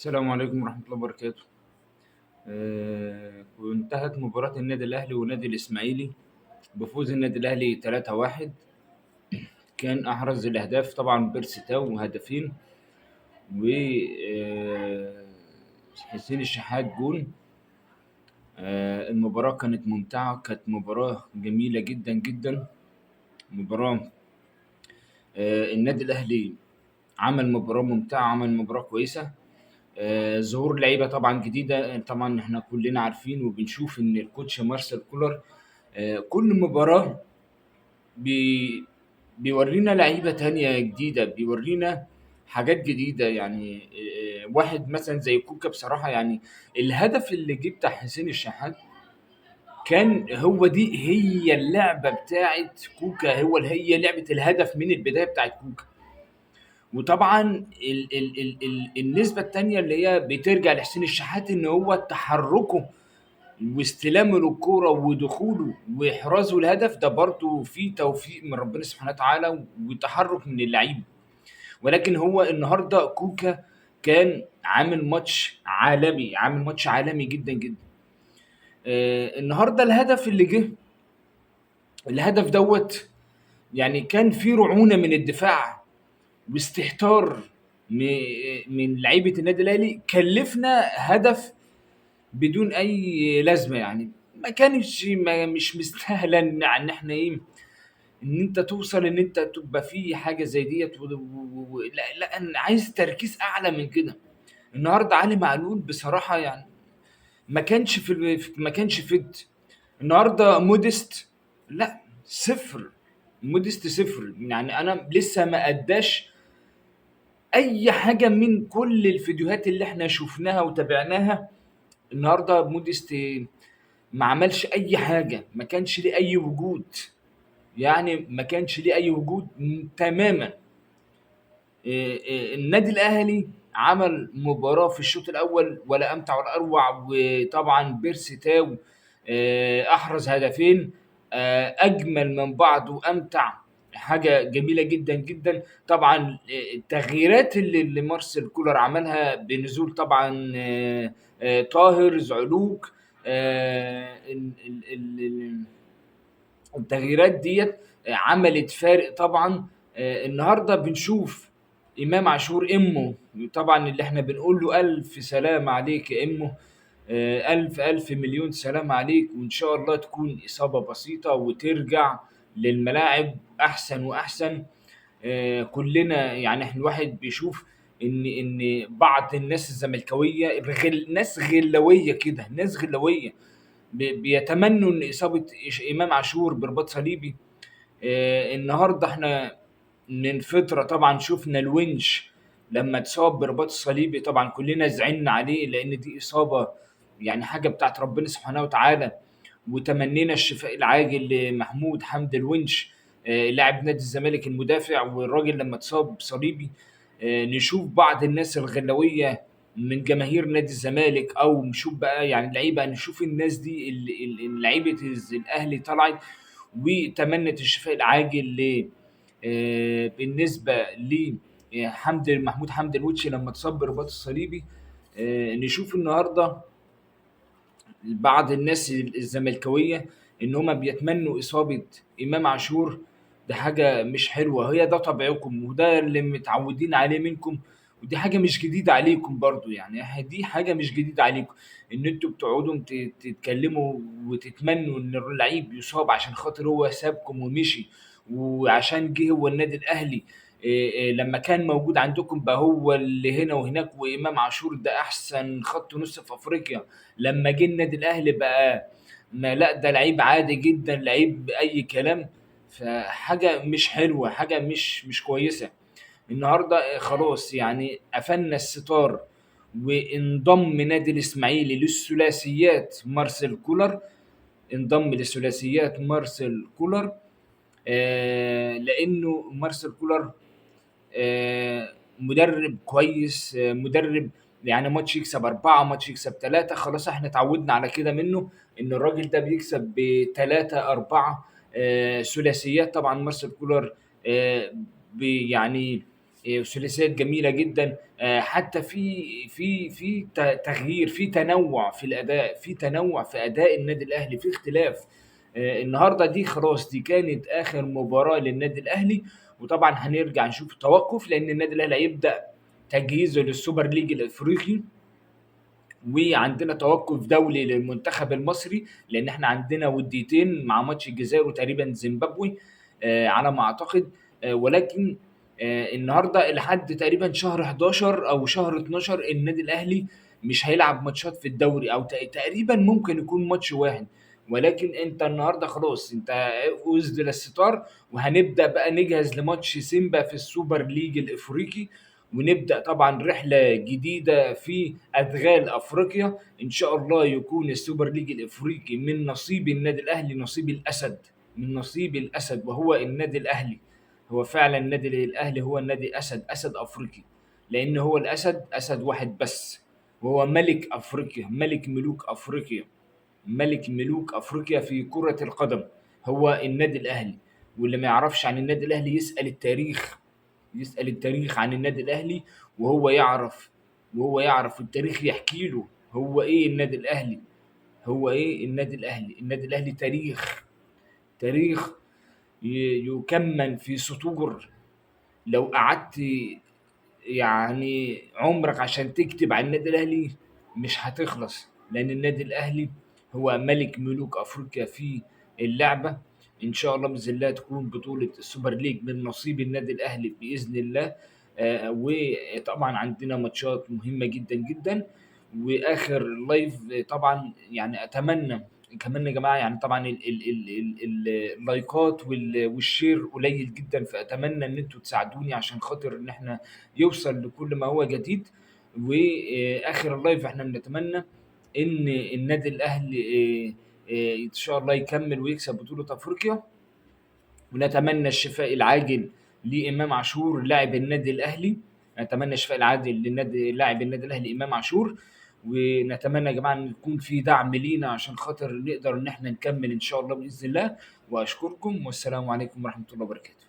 السلام عليكم ورحمة الله وبركاته. وانتهت مباراة النادي الأهلي والنادي الإسماعيلي بفوز النادي الأهلي 3-1. كان أحرز الأهداف طبعا بيرسي تاو هدفين، و حسين الشحات جون. المباراة كانت ممتعة، كانت مباراة جميلة جدا جدا. مباراة النادي الأهلي عمل مباراة ممتعة، عمل مباراة كويسة. ظهور لعيبة طبعًا جديدة، طبعًا إحنا كلنا عارفين وبنشوف إن الcoach مارسيل كولر كل مباراة بي بيورّينا لعيبة تانية جديدة، بيورّينا حاجات جديدة. يعني واحد مثلًا زي كوكا بصراحة، يعني الهدف اللي جه بتاع حسين الشحات كان هو دي هي اللعبة بتاعة كوكا، هي لعبة الهدف من البداية بتاعة كوكا. وطبعًا ال النسبة التانية اللي هي بترجع لحسين الشحات، إن هو تحرُّكه واستلامه للكورة ودخوله وإحرازه الهدف، ده برضه فيه توفيق من ربنا سبحانه وتعالى وتحرُّك من اللعيبة. ولكن هو النهارده كوكا كان عامل ماتش عالمي، عامل ماتش عالمي جدًا، جدًا. النهارده الهدف اللي جه، الهدف دوّة يعني كان فيه رعونة من الدفاع واستهتار من لعيبة النادي الأهلي، كلّفنا هدف بدون أي لازمة. يعني ما كانتش مش مستاهلة إن إحنا إيه، إن أنت توصل إن أنت تبقى في حاجة زي ديّة لأ، لأ، أنا عايز تركيز أعلى من كده. النهارده علي معلول بصراحة يعني ما كانش fit. النهارده موديست لأ، صفر. موديست صفر، يعني أنا لسه ما أدّاش أي حاجة من كل الفيديوهات اللي إحنا شُفناها وتابعناها. النهارده موديست ما عملش أي حاجة، ما كانش ليه أي وجود، يعني ما كانش ليه أي وجود تمامًا. النادي الأهلي عمل مباراة في الشوط الأول ولا أمتع ولا أروع، وطبعًا بيرسي تاو أحرز هدفين أجمل من بعض وأمتع. حاجة جميلة جدًا، جدًا. طبعًا التغييرات اللي مارسيل كولر عملها بنزول طبعًا طاهر، زعلوك، ال ال ال ال التغييرات ديّة عملت فارق طبعًا. النهارده بنشوف إمام عاشور إمُّه، طبعًا اللي إحنا بنقول له ألف سلامة عليك يا إمُّه. ألف، ألف مليون سلامة عليك، وإن شاء الله تكون إصابة بسيطة وترجع للملاعب أحسن وأحسن. كُلّنا يعني الواحد بيشوف إن بعض الناس الزملكاوية ناس غلّاوية كده، ناس غلّاوية بيتمنّوا إن إصابة إمام عاشور برباط صليبي. النهارده إحنا من فترة طبعًا شُفنا الونش لمّا اتصاب برباط صليبي، طبعًا كُلّنا زعلنا عليه لإن دي إصابة يعني حاجة بتاعة ربنا سبحانه وتعالى. وتمنينا الشفاء العاجل لمحمود حمدي الونش، لاعب نادي الزمالك المدافع. والراجل لمّا اتصاب صليبي، نشوف بعض الناس الغلّاوية من جماهير نادي الزمالك، أو نشوف بقى يعني لعيبة، نشوف الناس دي لعيبة الأهلي طلعت وتمنّت الشفاء العاجل بالنسبة محمود حمدي الونش لمّا اتصاب برباط الصليبي. نشوف النهارده بعض الناس الزملكاوية إن هم بيتمنّوا إصابة إمام عاشور. ده حاجة مش حلوة، هي ده طبعكم وده اللي متعوّدين عليه منكم، ودي حاجة مش جديدة عليكم برضه. يعني دي حاجة مش جديدة عليكم، إن أنتم بتقعدوا تتكلّموا وتتمنّوا إن اللعيب يُصاب عشان خاطر هو سابكم ومشي، وعشان جِه هو النادي الأهلي. لمّا كان موجود عندكم بقى هو اللي هنا وهناك، وإمام عاشور ده أحسن خط نُص في أفريقيا. لمّا جه النادي الأهلي بقى ما لأ، ده لعيب عادي جدًا، لعيب أي كلام. فحاجة مش حلوة، حاجة مش كويسة. النهارده خلاص يعني قفلنا الستار، وانضم نادي الإسماعيلي للثلاثيات مارسيل كولر، انضم لثلاثيات مارسيل كولر. لإنه مارسيل كولر مدرب كويس، مدرب يعني ماتش يكسب 4، ماتش يكسب 3، خلاص إحنا اتعودنا على كده منه، إن الراجل ده بيكسب ب3، 4 ثلاثيات. طبعًا مارسيل كولر يعني ثلاثيات جميله جدا. حتى في تغيير، في تنوع في الاداء، في تنوع في اداء النادي الاهلي، في اختلاف. النهارده دي خلاص، دي كانت اخر مباراه للنادي الاهلي، وطبعا هنرجع نشوف توقف، لان النادي الاهلي هيبدا تجهيزه للسوبر ليج الافريقي، وعندنا توقف دولي للمنتخب المصري، لان احنا عندنا وديتين مع ماتش الجزائر وتقريبا زيمبابوي على ما اعتقد. ولكن النهارده لحد تقريبا شهر 11 او شهر 12 النادي الاهلي مش هيلعب ماتشات في الدوري، او تقريبا ممكن يكون ماتش واحد. ولكن انت النهارده خلاص، انت أسدل الستار، وهنبدا بقى نجهز لماتش سيمبا في السوبر ليج الافريقي، ونبدأ طبعا رحلة جديدة في أدغال أفريقيا. إن شاء الله يكون السوبر ليج الإفريقي من نصيب النادي الأهلي، نصيب الأسد، من نصيب الأسد، وهو النادي الأهلي. هو فعلا النادي الأهلي هو النادي أسد، أسد أفريقي، لأن هو الأسد أسد واحد بس، وهو ملك أفريقيا، ملك ملوك أفريقيا، ملك ملوك أفريقيا في كرة القدم، هو النادي الأهلي. واللي ما يعرفش عن النادي الأهلي يسأل التاريخ، يسأل التاريخ عن النادي الأهلي، وهو يعرف، وهو يعرف التاريخ يحكي له هو إيه النادي الأهلي. هو إيه النادي الأهلي؟ النادي الأهلي تاريخ، تاريخ يكمن في سطور. لو قعدت يعني عمرك عشان تكتب عن النادي الأهلي مش هتخلص، لأن النادي الأهلي هو ملك ملوك أفريقيا في اللعبة. إن شاء الله بإذن الله تكون بطولة السوبر ليج من نصيب النادي الأهلي بإذن الله. وطبعا عندنا ماتشات مهمة جدا جدا. وآخر لايف طبعا يعني أتمنى كمان يا جماعة، يعني طبعا اللايكات والشير قليل جدا، فأتمنى إن انتوا تساعدوني عشان خاطر إن احنا يوصل لكل ما هو جديد. واخر اللايف احنا بنتمنى ان النادي الاهلي ان شاء الله يكمل ويكسب بطولة افريقيا، ونتمنى الشفاء العاجل لامام عاشور لاعب النادي الاهلي. نتمنى الشفاء العاجل للنادي لاعب النادي الاهلي امام عاشور. ونتمنى يا جماعه ان يكون في دعم لينا عشان خاطر نقدر ان احنا نكمل ان شاء الله باذن الله. واشكركم، والسلام عليكم ورحمه الله وبركاته.